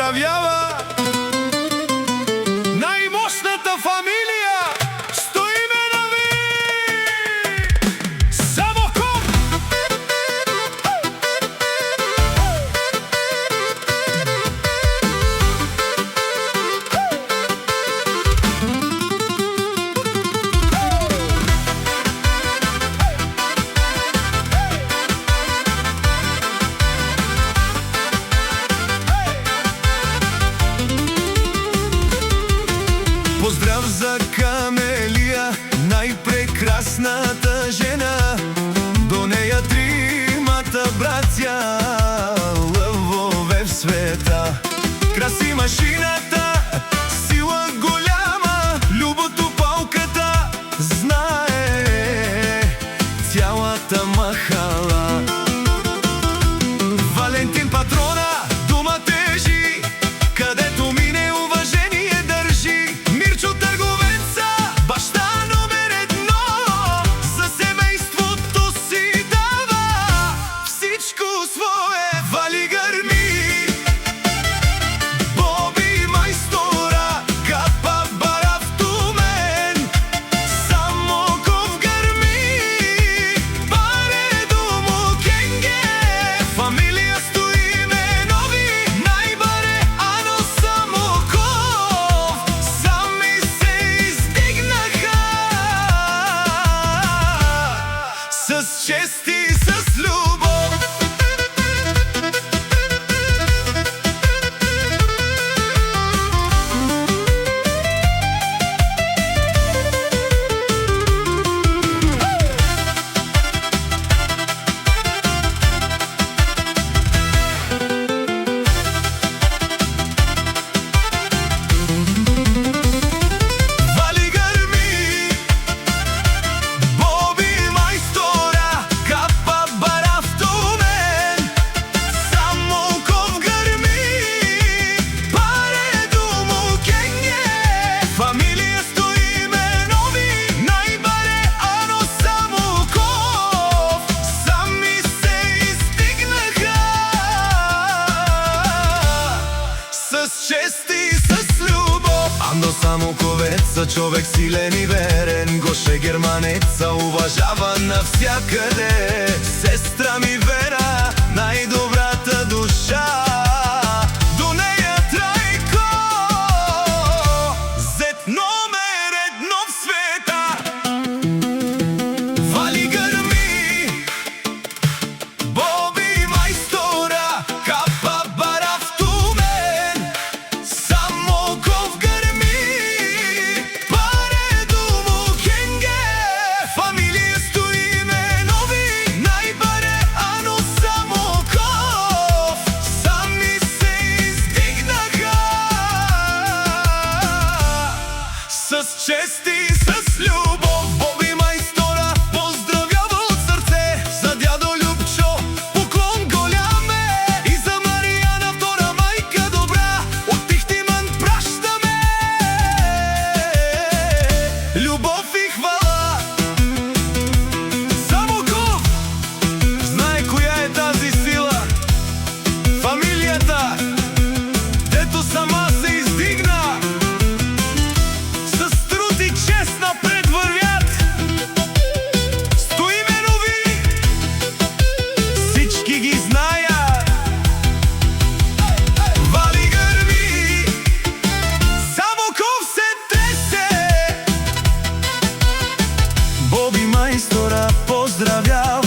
поздравява най-мощната фамилия. Стоиме нови! Самоков! Поздрав за Камелия, най-прекрасната жена. До нея тримата братя, лъвове в света. Краси машината, сила голяма, любото палката знае цялата махала. Валентин патрона, дума тежи, където мине уважение държи. Мирчо търговеца, баща номер едно, за семейството си дава всичко свое. Вали гърми, Боби майстора, Капа бара в Тумен. Самоков гърми, паре думо кенге. Фамилия стоиме нови, най-баре Ано Самоков. Сами се издигнаха с чест и с любов. Вали гърми, Боби майстора, Капа бара в Тумен. Самоков гърми, паре думо кенге. Фамилия стоиме нови, най-баре Ано Самоков. Сами се издигнаха с чест и с любов. Ано Самоковеца, човек силен и верен, Гоше германеца, уважаван навсякъде. Сестра ми Вера, най-добрата душа. До нея Трайко, зет номер едно в света. Вали гърми, Боби майстора, Капа бара в Тумен. Самоков гърми, паре думо кенге. Фамилия стоиме нови, най-баре Ано Самоков. Сами се издигнаха с чест и с любов. Боби майстора поздравява от сърце, за дядо Любчо поклон голям е. И за Мариана, втора майка добра, от Тихтиман пращаме любов и хвала. Самоков знае коя е тази сила, фамилията, дето сама се издигна. С труд и чест напред вървят. Стоиме нови, всички ги знаят. Вали гърми, Самоков се тресе. Боби майстора поздравява